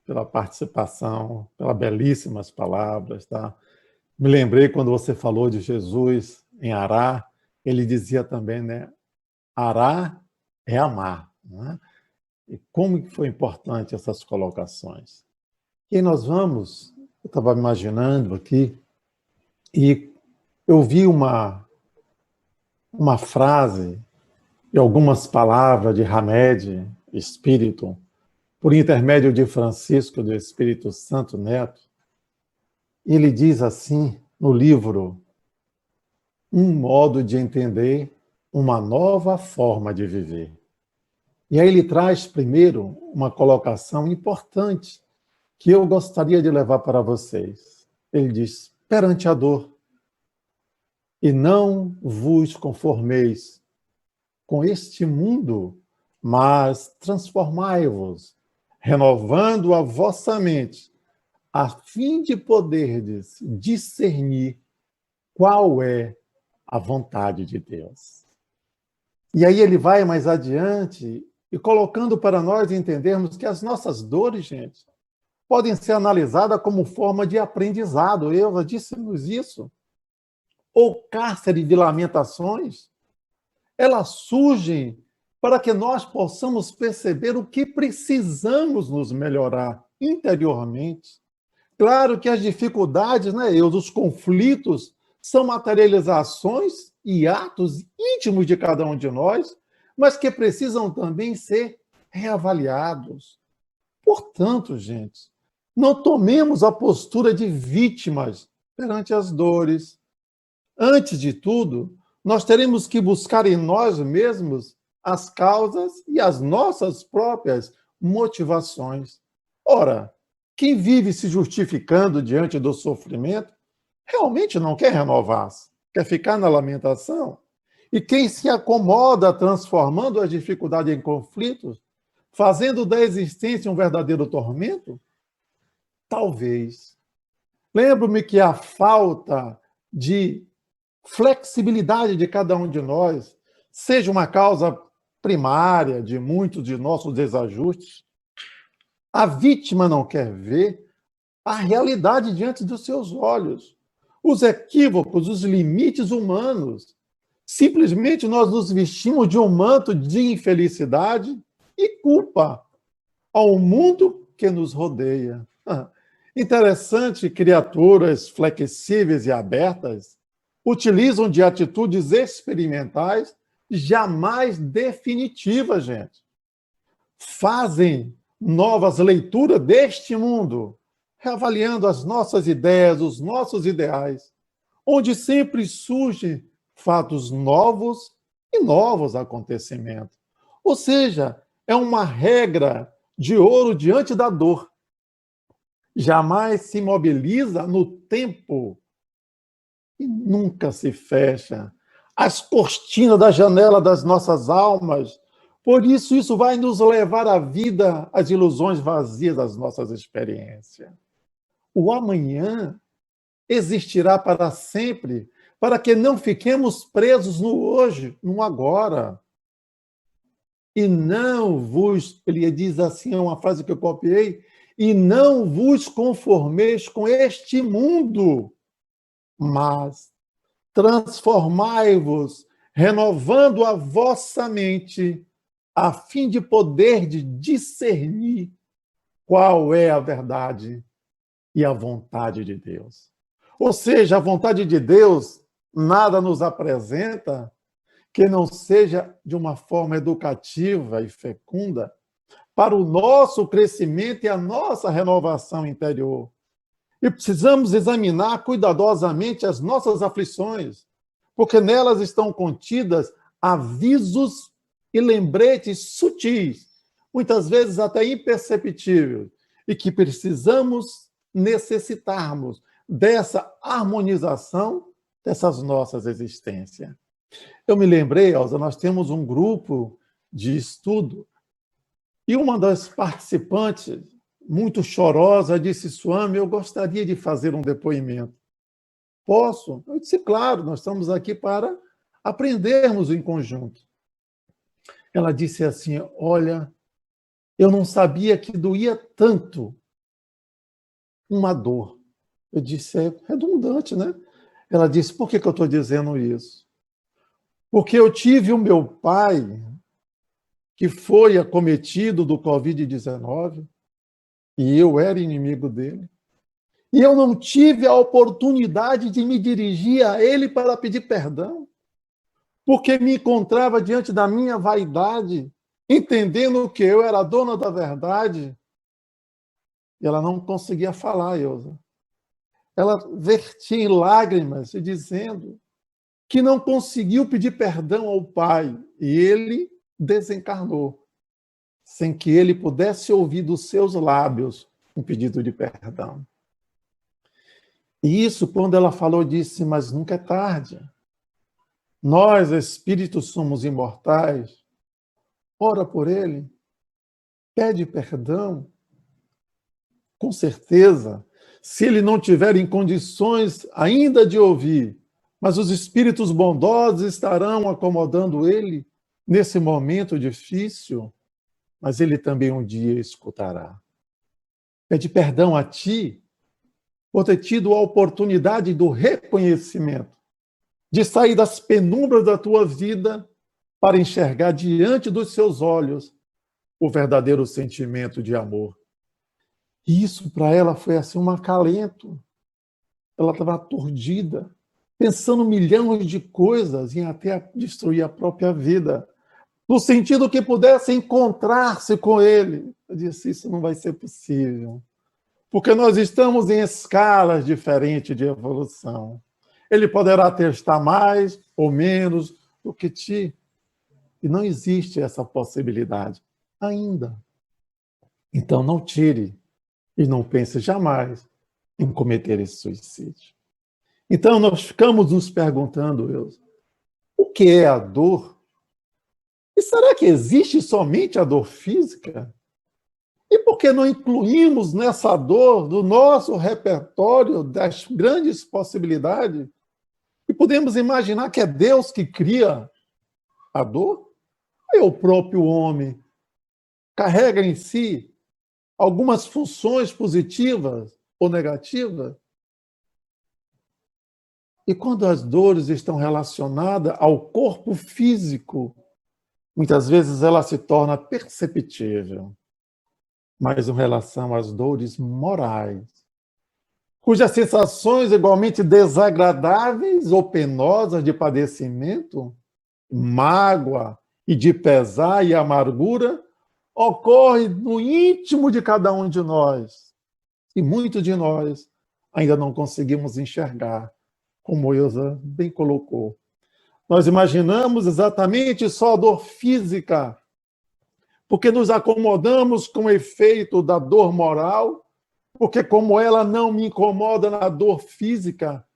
pela participação, pelas belíssimas palavras, tá? Me lembrei quando você falou de Jesus em Ará, ele dizia também, né? Ará é amar, né? E como que foi importante essas colocações? E nós vamos, eu estava imaginando aqui, e eu vi uma frase e algumas palavras de Hamed, Espírito, por intermédio de Francisco do Espírito Santo Neto. Ele diz assim no livro Um Modo de Entender uma Nova Forma de Viver. E aí ele traz primeiro uma colocação importante que eu gostaria de levar para vocês. Ele diz, perante a dor, e não vos conformeis com este mundo, mas transformai-vos, renovando a vossa mente, a fim de poderdes discernir qual é a vontade de Deus. E aí ele vai mais adiante e colocando para nós entendermos que as nossas dores, gente, podem ser analisadas como forma de aprendizado. Eva disse-nos isso. Ou cárcere de lamentações, elas surgem para que nós possamos perceber o que precisamos nos melhorar interiormente. Claro que as dificuldades, né, os conflitos, são materializações e atos íntimos de cada um de nós, mas que precisam também ser reavaliados. Portanto, gente, não tomemos a postura de vítimas perante as dores. Antes de tudo, nós teremos que buscar em nós mesmos as causas e as nossas próprias motivações. Ora, quem vive se justificando diante do sofrimento, realmente não quer renovar-se, quer ficar na lamentação. E quem se acomoda transformando as dificuldades em conflitos, fazendo da existência um verdadeiro tormento, talvez. Lembro-me que a falta de flexibilidade de cada um de nós seja uma causa primária de muitos de nossos desajustes. A vítima não quer ver a realidade diante dos seus olhos, os equívocos, os limites humanos. Simplesmente nós nos vestimos de um manto de infelicidade e culpa ao mundo que nos rodeia. Interessante, criaturas flexíveis e abertas utilizam de atitudes experimentais, jamais definitivas, gente. Fazem novas leituras deste mundo, reavaliando as nossas ideias, os nossos ideais, onde sempre surgem fatos novos e novos acontecimentos. Ou seja, é uma regra de ouro diante da dor. Jamais se mobiliza no tempo e nunca se fecha as cortinas da janela das nossas almas. Por isso, isso vai nos levar à vida, às ilusões vazias das nossas experiências. O amanhã existirá para sempre, para que não fiquemos presos no hoje, no agora. E não vos, ele diz assim, é uma frase que eu copiei, e não vos conformeis com este mundo, mas transformai-vos, renovando a vossa mente, a fim de poder discernir qual é a verdade e a vontade de Deus. Ou seja, a vontade de Deus nada nos apresenta que não seja de uma forma educativa e fecunda para o nosso crescimento e a nossa renovação interior. E precisamos examinar cuidadosamente as nossas aflições, porque nelas estão contidas avisos e lembretes sutis, muitas vezes até imperceptíveis, e que necessitarmos dessa harmonização dessas nossas existências. Eu me lembrei, Elza, nós temos um grupo de estudo e uma das participantes, muito chorosa, disse: Swami, eu gostaria de fazer um depoimento. Posso? Eu disse: claro, nós estamos aqui para aprendermos em conjunto. Ela disse assim: olha, eu não sabia que doía tanto uma dor. Eu disse: é redundante, né? Ela disse: por que eu estou dizendo isso? Porque eu tive o meu pai, que foi acometido do Covid-19, e eu era inimigo dele. E eu não tive a oportunidade de me dirigir a ele para pedir perdão, porque me encontrava diante da minha vaidade, entendendo que eu era a dona da verdade. E ela não conseguia falar, Elza. Ela vertia em lágrimas, dizendo que não conseguiu pedir perdão ao pai, e ele desencarnou, sem que ele pudesse ouvir dos seus lábios um pedido de perdão. E isso, quando ela falou, disse: mas nunca é tarde. Nós, espíritos, somos imortais. Ora por ele, pede perdão. Com certeza, se ele não tiver em condições ainda de ouvir, mas os espíritos bondosos estarão acomodando ele nesse momento difícil, mas ele também um dia escutará. Pede perdão a ti por ter tido a oportunidade do reconhecimento, de sair das penumbras da tua vida para enxergar diante dos seus olhos o verdadeiro sentimento de amor. E isso para ela foi assim um acalento. Ela estava aturdida, pensando milhões de coisas em até destruir a própria vida, no sentido que pudesse encontrar-se com ele. Eu disse, isso não vai ser possível, porque nós estamos em escalas diferentes de evolução. Ele poderá testar mais ou menos do que ti, e não existe essa possibilidade ainda. Então não tire e não pense jamais em cometer esse suicídio. Então nós ficamos nos perguntando, Wilson, o que é a dor? E será que existe somente a dor física? E por que não incluímos nessa dor do nosso repertório das grandes possibilidades? E podemos imaginar que é Deus que cria a dor? É o próprio homem carrega em si algumas funções positivas ou negativas? E quando as dores estão relacionadas ao corpo físico, muitas vezes ela se torna perceptível. Mas em relação às dores morais, cujas sensações igualmente desagradáveis ou penosas de padecimento, mágoa e de pesar e amargura, ocorre no íntimo de cada um de nós. E muitos de nós ainda não conseguimos enxergar, como Ilza bem colocou. Nós imaginamos exatamente só a dor física, porque nos acomodamos com o efeito da dor moral, porque como ela não me incomoda na dor física,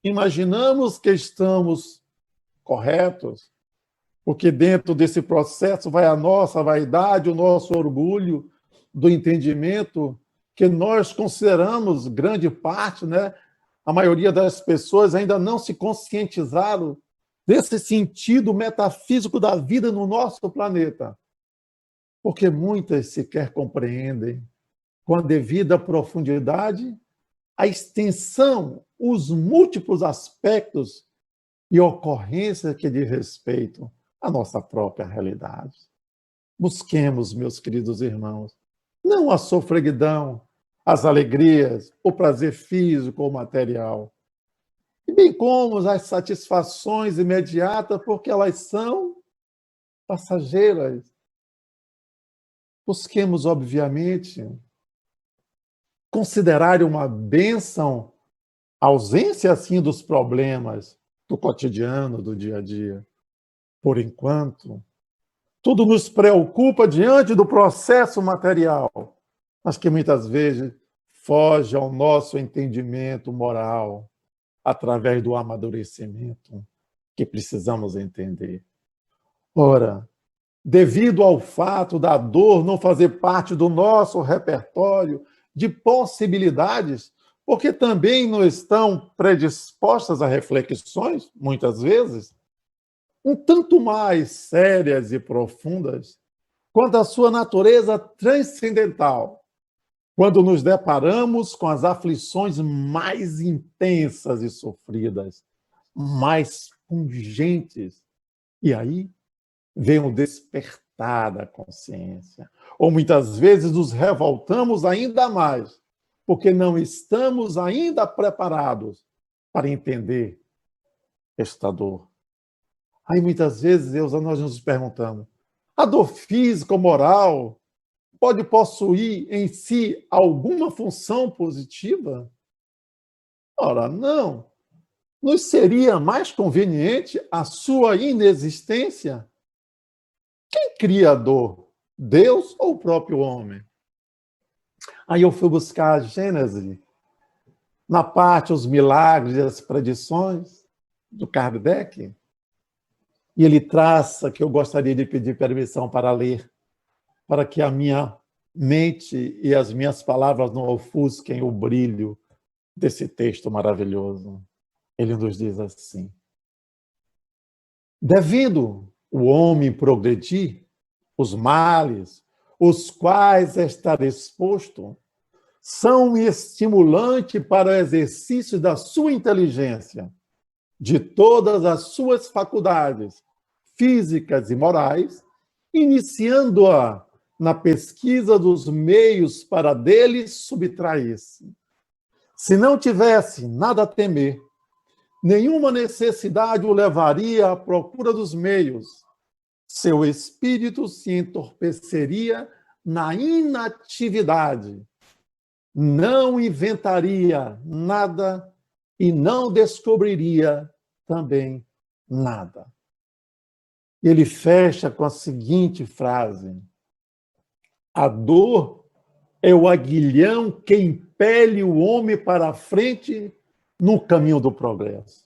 imaginamos que estamos corretos, porque dentro desse processo vai a nossa vaidade, o nosso orgulho do entendimento, que nós consideramos grande parte, né? A maioria das pessoas ainda não se conscientizaram desse sentido metafísico da vida no nosso planeta, porque muitas sequer compreendem com a devida profundidade a extensão, os múltiplos aspectos e ocorrências que diz respeito à nossa própria realidade. Busquemos, meus queridos irmãos, não a sofreguidão, as alegrias, o prazer físico ou material, e bem como as satisfações imediatas, porque elas são passageiras. Busquemos, obviamente, considerar uma bênção a ausência, assim, dos problemas do cotidiano, do dia a dia. Por enquanto, tudo nos preocupa diante do processo material, mas que muitas vezes foge ao nosso entendimento moral através do amadurecimento que precisamos entender. Ora, devido ao fato da dor não fazer parte do nosso repertório de possibilidades, porque também não estão predispostas a reflexões, muitas vezes, um tanto mais sérias e profundas, quanto à sua natureza transcendental, quando nos deparamos com as aflições mais intensas e sofridas, mais pungentes. E aí vem o despertar da consciência. Ou muitas vezes nos revoltamos ainda mais, porque não estamos ainda preparados para entender esta dor. Aí muitas vezes nós nos perguntamos, a dor física ou moral pode possuir em si alguma função positiva? Ora, não. Nos seria mais conveniente a sua inexistência? Quem cria a dor? Deus ou o próprio homem? Aí eu fui buscar a Gênese, na parte os milagres e as predições, do Kardec, e ele traça que eu gostaria de pedir permissão para ler, para que a minha mente e as minhas palavras não ofusquem o brilho desse texto maravilhoso. Ele nos diz assim: devendo o homem progredir, os males, os quais estar exposto, são um estimulante para o exercício da sua inteligência, de todas as suas faculdades físicas e morais, iniciando-a na pesquisa dos meios para deles subtrair-se. Se não tivesse nada a temer, nenhuma necessidade o levaria à procura dos meios. Seu espírito se entorpeceria na inatividade, não inventaria nada e não descobriria também nada. Ele fecha com a seguinte frase: a dor é o aguilhão que impele o homem para a frente no caminho do progresso.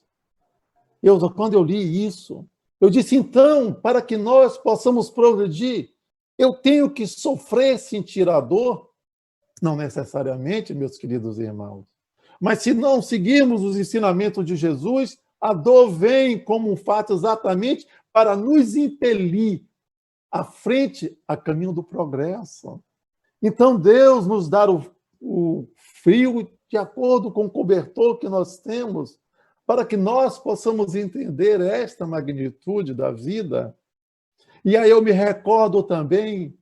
Quando eu li isso, eu disse, então, para que nós possamos progredir, eu tenho que sofrer, sentir a dor? Não necessariamente, meus queridos irmãos. Mas se não seguirmos os ensinamentos de Jesus, a dor vem como um fato exatamente para nos impelir à frente, a caminho do progresso. Então, Deus nos dá o frio de acordo com o cobertor que nós temos, para que nós possamos entender esta magnitude da vida. E aí eu me recordo também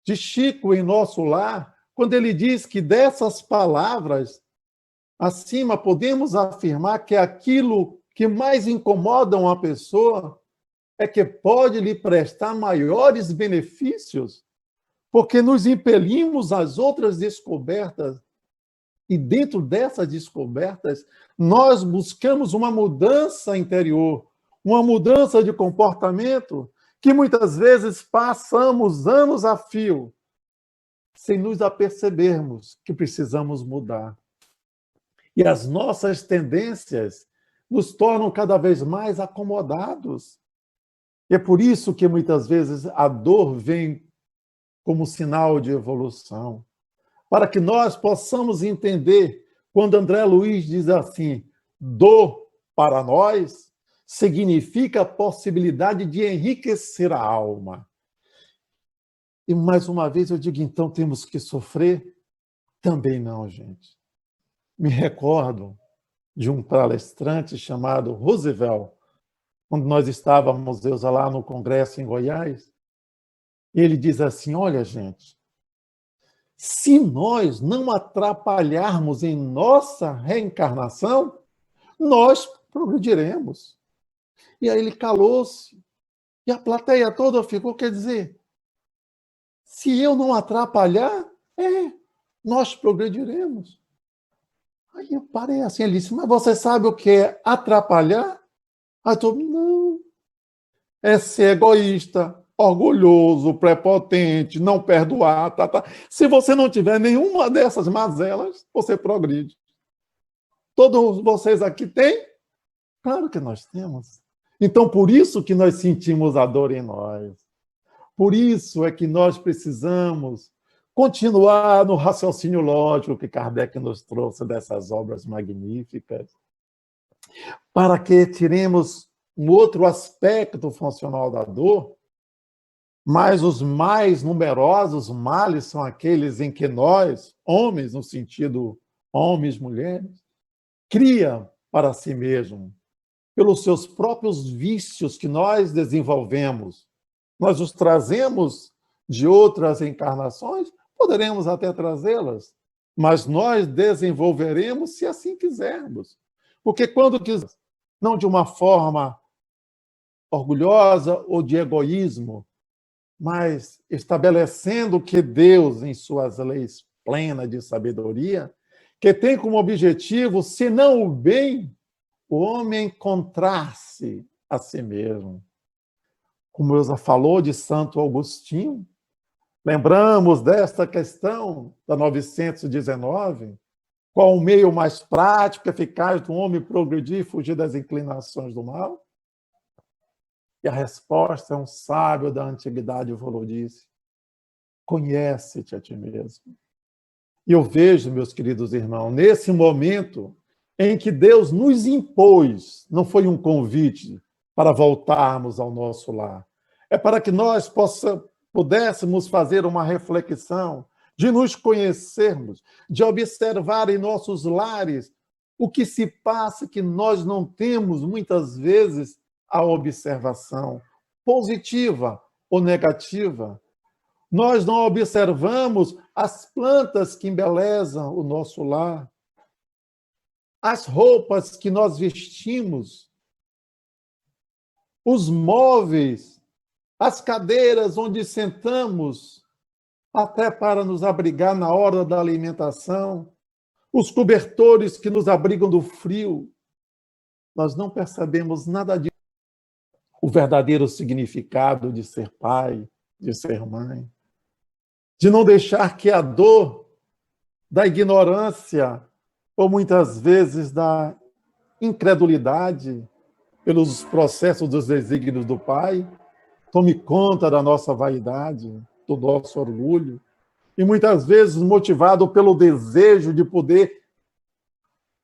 de Chico em Nosso Lar, quando ele diz que dessas palavras, acima, podemos afirmar que aquilo que mais incomoda uma pessoa é que pode lhe prestar maiores benefícios, porque nos impelimos às outras descobertas, e dentro dessas descobertas, nós buscamos uma mudança interior, uma mudança de comportamento, que muitas vezes passamos anos a fio, sem nos apercebermos que precisamos mudar. E as nossas tendências nos tornam cada vez mais acomodados. E é por isso que muitas vezes a dor vem como sinal de evolução, para que nós possamos entender, quando André Luiz diz assim, dor para nós significa a possibilidade de enriquecer a alma. E mais uma vez eu digo, então temos que sofrer? Também não, gente. Me recordo de um palestrante chamado Roosevelt, quando nós estávamos lá no Congresso em Goiás, ele diz assim, olha, gente, se nós não atrapalharmos em nossa reencarnação, nós progrediremos. E aí ele calou-se, e a plateia toda ficou, quer dizer, se eu não atrapalhar, nós progrediremos. Aí eu parei assim, ele disse, mas você sabe o que é atrapalhar? Aí eu não, é ser egoísta, orgulhoso, prepotente, não perdoar, tá. Se você não tiver nenhuma dessas mazelas, você progride. Todos vocês aqui têm? Claro que nós temos. Então, por isso que nós sentimos a dor em nós. Por isso é que nós precisamos continuar no raciocínio lógico que Kardec nos trouxe dessas obras magníficas, para que tiremos um outro aspecto funcional da dor, mas os mais numerosos males são aqueles em que nós, homens, no sentido homens, mulheres, cria para si mesmo, pelos seus próprios vícios que nós desenvolvemos. Nós os trazemos de outras encarnações, poderemos até trazê-las, mas nós desenvolveremos se assim quisermos. Porque quando quisermos, não de uma forma orgulhosa ou de egoísmo, mas estabelecendo que Deus, em suas leis plenas de sabedoria, que tem como objetivo, se não o bem, o homem encontrar-se a si mesmo. Como Elza falou de Santo Agostinho, lembramos desta questão da 919, Qual o meio mais prático, eficaz do homem progredir e fugir das inclinações do mal? E a resposta é um sábio da antiguidade, o disse: conhece-te a ti mesmo. E eu vejo, meus queridos irmãos, nesse momento em que Deus nos impôs, não foi um convite para voltarmos ao nosso lar, é para que nós pudéssemos fazer uma reflexão, de nos conhecermos, de observar em nossos lares o que se passa, que nós não temos, muitas vezes, a observação positiva ou negativa. Nós não observamos as plantas que embelezam o nosso lar, as roupas que nós vestimos, os móveis, as cadeiras onde sentamos, até para nos abrigar na hora da alimentação, os cobertores que nos abrigam do frio. Nós não percebemos nada disso. O verdadeiro significado de ser pai, de ser mãe, de não deixar que a dor da ignorância, ou muitas vezes da incredulidade, pelos processos dos desígnios do Pai, tome conta da nossa vaidade, do nosso orgulho, e muitas vezes motivado pelo desejo de poder,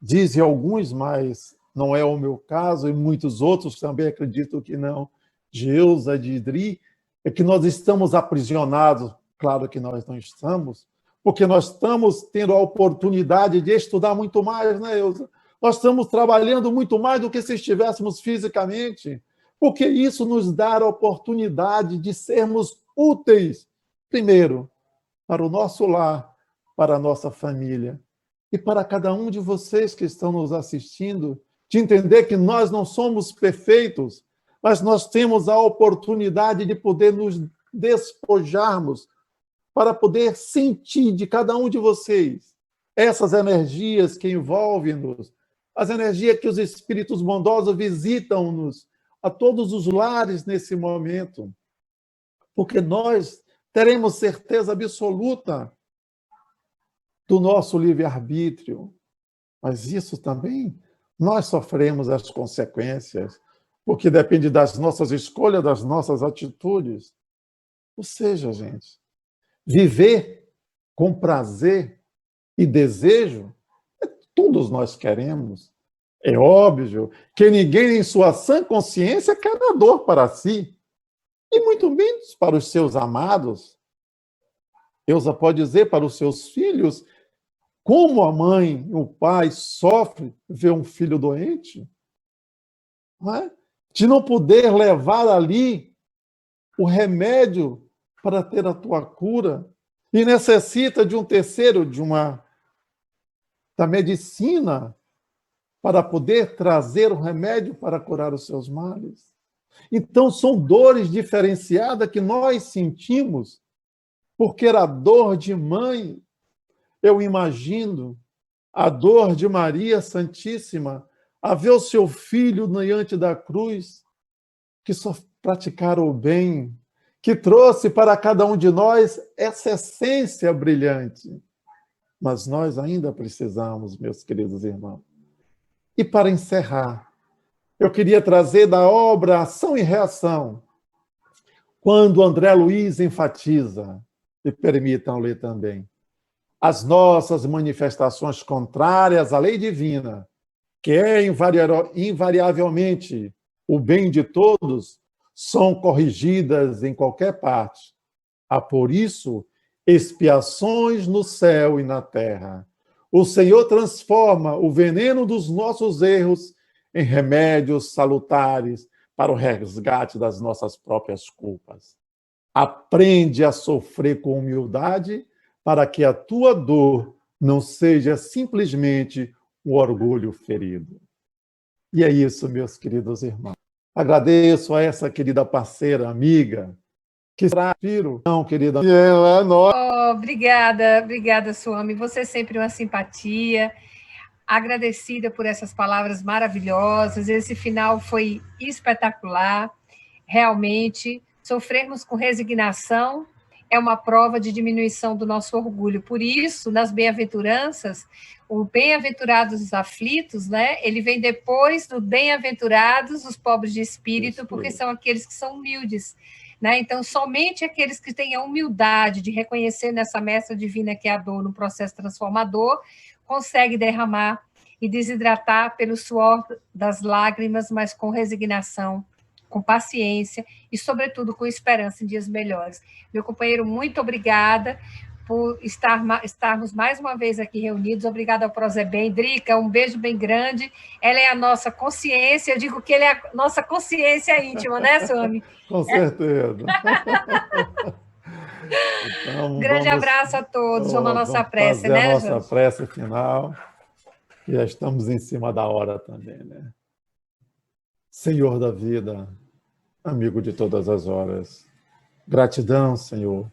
dizem alguns, mas não é o meu caso, e muitos outros também acreditam que não, de Eusa, de Idri, é que nós estamos aprisionados. Claro que nós não estamos, porque nós estamos tendo a oportunidade de estudar muito mais, né, Eusa? Nós estamos trabalhando muito mais do que se estivéssemos fisicamente, porque isso nos dá a oportunidade de sermos úteis, primeiro, para o nosso lar, para a nossa família, e para cada um de vocês que estão nos assistindo, de entender que nós não somos perfeitos, mas nós temos a oportunidade de poder nos despojarmos para poder sentir de cada um de vocês essas energias que envolvem-nos, as energias que os espíritos bondosos visitam-nos a todos os lares nesse momento, porque nós teremos certeza absoluta do nosso livre-arbítrio, mas isso também nós sofremos as consequências, porque depende das nossas escolhas, das nossas atitudes. Ou seja, gente, viver com prazer e desejo, todos nós queremos. É óbvio que ninguém em sua sã consciência quer dar dor para si, e muito menos para os seus amados. Eusa pode dizer para os seus filhos como a mãe, o pai sofre ver um filho doente, não é? De não poder levar ali o remédio para ter a tua cura, e necessita de um terceiro, da medicina, para poder trazer o remédio para curar os seus males. Então, são dores diferenciadas que nós sentimos, porque a dor de mãe, eu imagino, a dor de Maria Santíssima, a ver o seu filho diante da cruz, que só praticaram o bem, que trouxe para cada um de nós essa essência brilhante. Mas nós ainda precisamos, meus queridos irmãos. E para encerrar, eu queria trazer da obra Ação e Reação, quando André Luiz enfatiza, me permitam ler também, as nossas manifestações contrárias à lei divina, que é invariavelmente o bem de todos, são corrigidas em qualquer parte. Há, por isso, expiações no céu e na terra. O Senhor transforma o veneno dos nossos erros em remédios salutares para o resgate das nossas próprias culpas. Aprende a sofrer com humildade para que a tua dor não seja simplesmente um orgulho ferido. E é isso, meus queridos irmãos. Agradeço a essa querida parceira, amiga, que inspiro. Não, querida, é nós. Oh, obrigada, Suami. Você é sempre uma simpatia. Agradecida por essas palavras maravilhosas. Esse final foi espetacular. Realmente, sofremos com resignação é uma prova de diminuição do nosso orgulho. Por isso, nas bem-aventuranças, o bem-aventurados os aflitos, né? Ele vem depois do bem-aventurados os pobres de espírito, porque são aqueles que são humildes, né? Então, somente aqueles que têm a humildade de reconhecer nessa mestra divina que é a dor no processo transformador, consegue derramar e desidratar pelo suor das lágrimas, mas com resignação, com paciência e, sobretudo, com esperança em dias melhores. Meu companheiro, muito obrigada por estarmos mais uma vez aqui reunidos. Obrigada ao Prozebem. Drica, um beijo bem grande. Ela é a nossa consciência, eu digo que ele é a nossa consciência íntima, né, Swami? Com certeza. Então, Grande abraço a todos. Vamos à nossa prece, fazer né, a nossa Jorge? prece final. Já estamos em cima da hora também, né? Senhor da vida, amigo de todas as horas, gratidão, Senhor,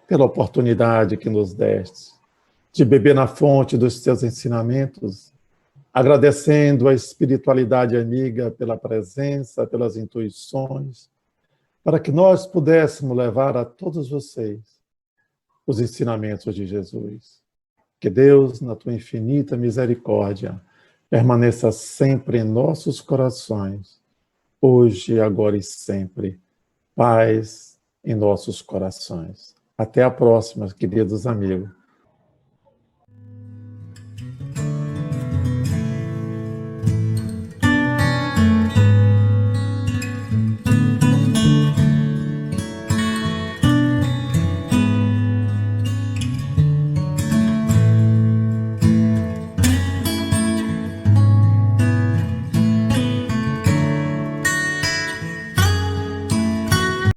pela oportunidade que nos deste de beber na fonte dos teus ensinamentos, agradecendo a espiritualidade amiga pela presença, pelas intuições, para que nós pudéssemos levar a todos vocês os ensinamentos de Jesus. Que Deus, na tua infinita misericórdia, permaneça sempre em nossos corações, hoje, agora e sempre. Paz em nossos corações. Até a próxima, queridos amigos.